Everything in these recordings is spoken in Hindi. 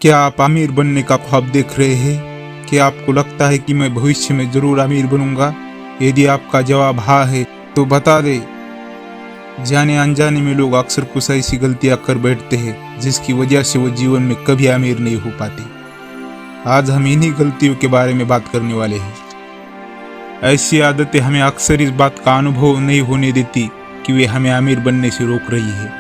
क्या आप अमीर बनने का ख्वाब देख रहे हैं? क्या आपको लगता है कि मैं भविष्य में जरूर अमीर बनूंगा? यदि आपका जवाब हाँ है तो बता दे। जाने अनजाने में लोग अक्सर कुछ ऐसी गलतियां कर बैठते हैं जिसकी वजह से वो जीवन में कभी अमीर नहीं हो पाते। आज हम इन्हीं गलतियों के बारे में बात करने वाले हैं। ऐसी आदतें हमें अक्सर इस बात का अनुभव नहीं होने देती कि वे हमें अमीर बनने से रोक रही है।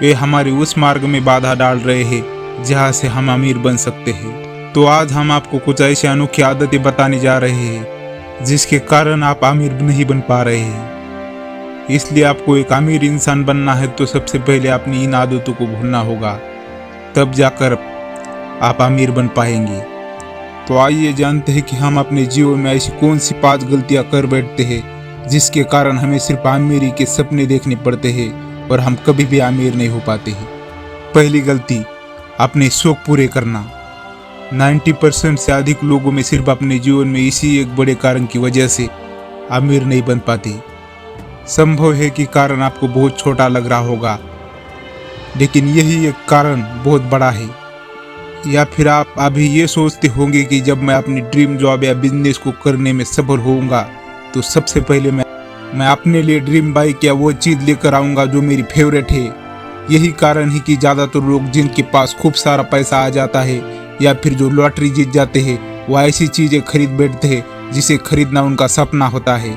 वे हमारे उस मार्ग में बाधा डाल रहे हैं जहाँ से हम अमीर बन सकते हैं। तो आज हम आपको कुछ ऐसी अनोखी आदतें बताने जा रहे हैं जिसके कारण आप अमीर नहीं बन पा रहे हैं। इसलिए आपको एक अमीर इंसान बनना है तो सबसे पहले अपनी इन आदतों को भूलना होगा, तब जाकर आप अमीर बन पाएंगे। तो आइए जानते हैं कि हम अपने जीवन में ऐसी कौन सी 5 गलतियां कर बैठते हैं जिसके कारण हमें सिर्फ अमीरी के सपने देखने पड़ते हैं और हम कभी भी अमीर नहीं हो पाते हैं। पहली गलती, अपने शौक पूरे करना। 90% से अधिक लोगों में सिर्फ अपने जीवन में इसी एक बड़े कारण की वजह से अमीर नहीं बन पाते। संभव है कि कारण आपको बहुत छोटा लग रहा होगा, लेकिन यही एक कारण बहुत बड़ा है। या फिर आप अभी ये सोचते होंगे कि जब मैं अपनी ड्रीम जॉब या बिजनेस को करने में सफल होऊंगा तो सबसे पहले मैं अपने लिए ड्रीम बाइक या वो चीज़ लेकर आऊँगा जो मेरी फेवरेट है। यही कारण है कि ज़्यादातर लोग जिनके पास खूब सारा पैसा आ जाता है या फिर जो लॉटरी जीत जाते हैं वो ऐसी चीज़ें खरीद बैठते हैं जिसे खरीदना उनका सपना होता है।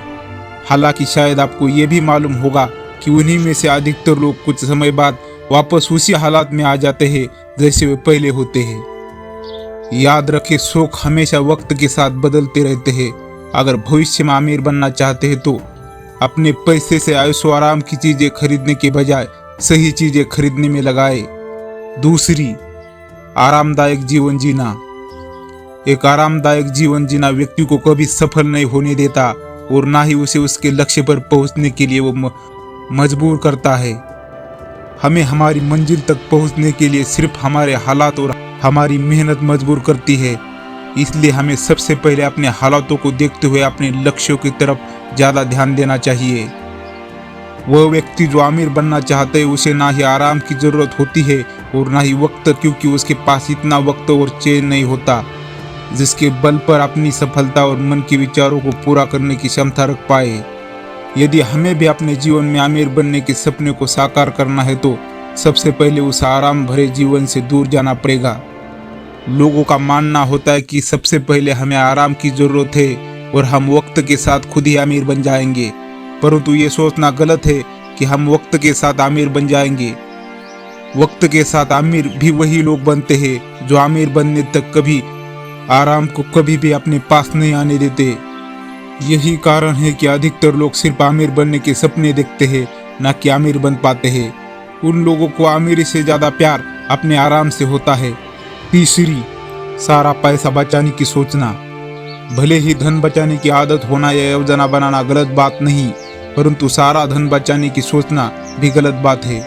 हालांकि शायद आपको ये भी मालूम होगा कि उन्हीं में से अधिकतर लोग कुछ समय बाद वापस उसी हालात में आ जाते हैं जैसे वे पहले होते हैं। याद रखें, शौक हमेशा वक्त के साथ बदलते रहते हैं। अगर भविष्य में अमीर बनना चाहते हैं तो अपने पैसे से ऐशो आराम की चीज़ें खरीदने के बजाय सही चीज़ें खरीदने में लगाए। दूसरी, आरामदायक जीवन जीना। एक आरामदायक जीवन जीना व्यक्ति को कभी सफल नहीं होने देता और ना ही उसे उसके लक्ष्य पर पहुंचने के लिए वो मजबूर करता है। हमें हमारी मंजिल तक पहुंचने के लिए सिर्फ हमारे हालात और हमारी मेहनत मजबूर करती है। इसलिए हमें सबसे पहले अपने हालातों को देखते हुए अपने लक्ष्यों की तरफ ज़्यादा ध्यान देना चाहिए। वह व्यक्ति जो अमीर बनना चाहता है उसे ना ही आराम की ज़रूरत होती है और ना ही वक्त, क्योंकि उसके पास इतना वक्त और चैन नहीं होता जिसके बल पर अपनी सफलता और मन के विचारों को पूरा करने की क्षमता रख पाए। यदि हमें भी अपने जीवन में अमीर बनने के सपने को साकार करना है तो सबसे पहले उस आराम भरे जीवन से दूर जाना पड़ेगा। लोगों का मानना होता है कि सबसे पहले हमें आराम की ज़रूरत है और हम वक्त के साथ खुद ही अमीर बन जाएंगे, परंतु ये सोचना गलत है कि हम वक्त के साथ अमीर बन जाएंगे। वक्त के साथ अमीर भी वही लोग बनते हैं जो अमीर बनने तक कभी आराम को कभी भी अपने पास नहीं आने देते। यही कारण है कि अधिकतर लोग सिर्फ अमीर बनने के सपने देखते हैं, न कि अमीर बन पाते हैं। उन लोगों को अमीरी से ज़्यादा प्यार अपने आराम से होता है। तीसरी, सारा पैसा बचाने की सोचना। भले ही धन बचाने की आदत होना या योजना बनाना गलत बात नहीं, परंतु सारा धन बचाने की सोचना भी गलत बात है,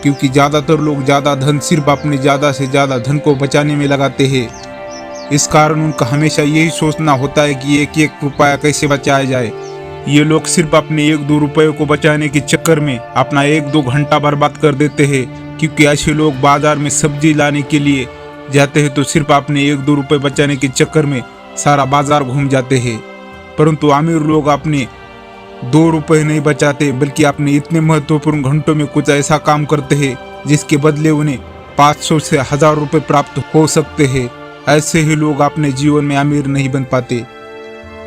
क्योंकि ज़्यादातर लोग ज़्यादा धन सिर्फ अपने ज़्यादा से ज़्यादा धन को बचाने में लगाते हैं। इस कारण उनका हमेशा यही सोचना होता है कि एक एक रुपया कैसे बचाया जाए। ये लोग सिर्फ अपने 1-2 रुपये को बचाने के चक्कर में अपना 1-2 घंटा बर्बाद कर देते हैं, क्योंकि ऐसे लोग बाजार में सब्जी लाने के लिए जाते हैं तो सिर्फ अपने 1-2 रुपये बचाने के चक्कर में सारा बाजार घूम जाते हैं। परंतु अमीर लोग अपने 2 रुपये नहीं बचाते, बल्कि अपने इतने महत्वपूर्ण घंटों में कुछ ऐसा काम करते हैं जिसके बदले उन्हें 500 से 1000 रुपये प्राप्त हो सकते हैं। ऐसे ही लोग अपने जीवन में अमीर नहीं बन पाते।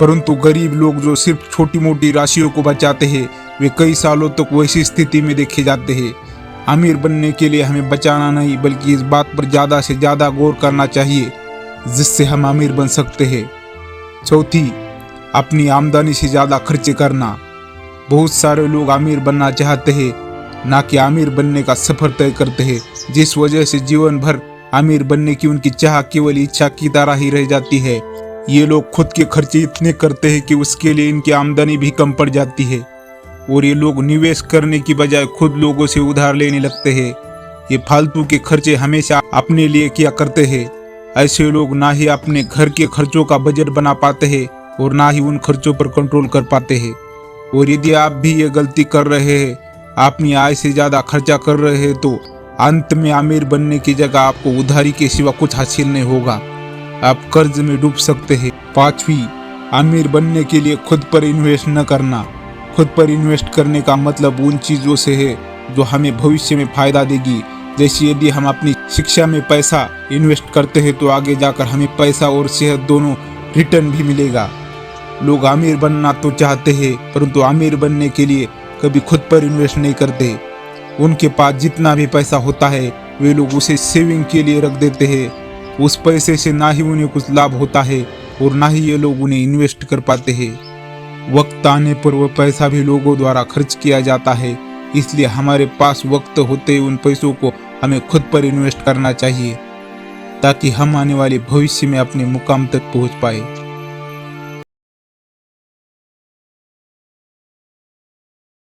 परंतु गरीब लोग जो सिर्फ छोटी मोटी राशियों को बचाते हैं वे कई सालों तक वैसी स्थिति में देखे जाते हैं। अमीर बनने के लिए हमें बचाना नहीं, बल्कि इस बात पर ज़्यादा से ज़्यादा गौर करना चाहिए जिससे हम अमीर बन सकते हैं। चौथी, अपनी आमदनी से ज़्यादा खर्चे करना। बहुत सारे लोग अमीर बनना चाहते हैं, ना कि अमीर बनने का सफ़र तय करते हैं, जिस वजह से जीवन भर अमीर बनने की उनकी चाह केवल इच्छा की तरह ही रह जाती है। ये लोग खुद के खर्चे इतने करते हैं कि उसके लिए इनकी आमदनी भी कम पड़ जाती है और ये लोग निवेश करने की बजाय खुद लोगों से उधार लेने लगते हैं। ये फालतू के खर्चे हमेशा अपने लिए किया करते हैं। ऐसे लोग ना ही अपने घर के खर्चों का बजट बना पाते हैं और ना ही उन खर्चों पर कंट्रोल कर पाते हैं। और यदि आप भी ये गलती कर रहे हैं, अपनी आय से ज़्यादा खर्चा कर रहे हैं, तो अंत में अमीर बनने की जगह आपको उधारी के सिवा कुछ हासिल नहीं होगा, आप कर्ज में डूब सकते हैं। 5वीं, अमीर बनने के लिए खुद पर इन्वेस्ट न करना। खुद पर इन्वेस्ट करने का मतलब उन चीज़ों से है जो हमें भविष्य में फायदा देगी। जैसे यदि हम अपनी शिक्षा में पैसा इन्वेस्ट करते हैं तो आगे जाकर हमें पैसा और सेहत दोनों रिटर्न भी मिलेगा। लोग अमीर बनना तो चाहते हैं परंतु अमीर बनने के लिए कभी खुद पर इन्वेस्ट नहीं करते। उनके पास जितना भी पैसा होता है वे लोग उसे सेविंग के लिए रख देते हैं। उस पैसे से ना ही उन्हें कुछ लाभ होता है और ना ही ये लोग उन्हें इन्वेस्ट कर पाते हैं। वक्त आने पर वह पैसा भी लोगों द्वारा खर्च किया जाता है, इसलिए हमारे पास वक्त होते उन पैसों को हमें खुद पर इन्वेस्ट करना चाहिए ताकि हम आने वाले भविष्य में अपने मुकाम तक पहुंच पाए।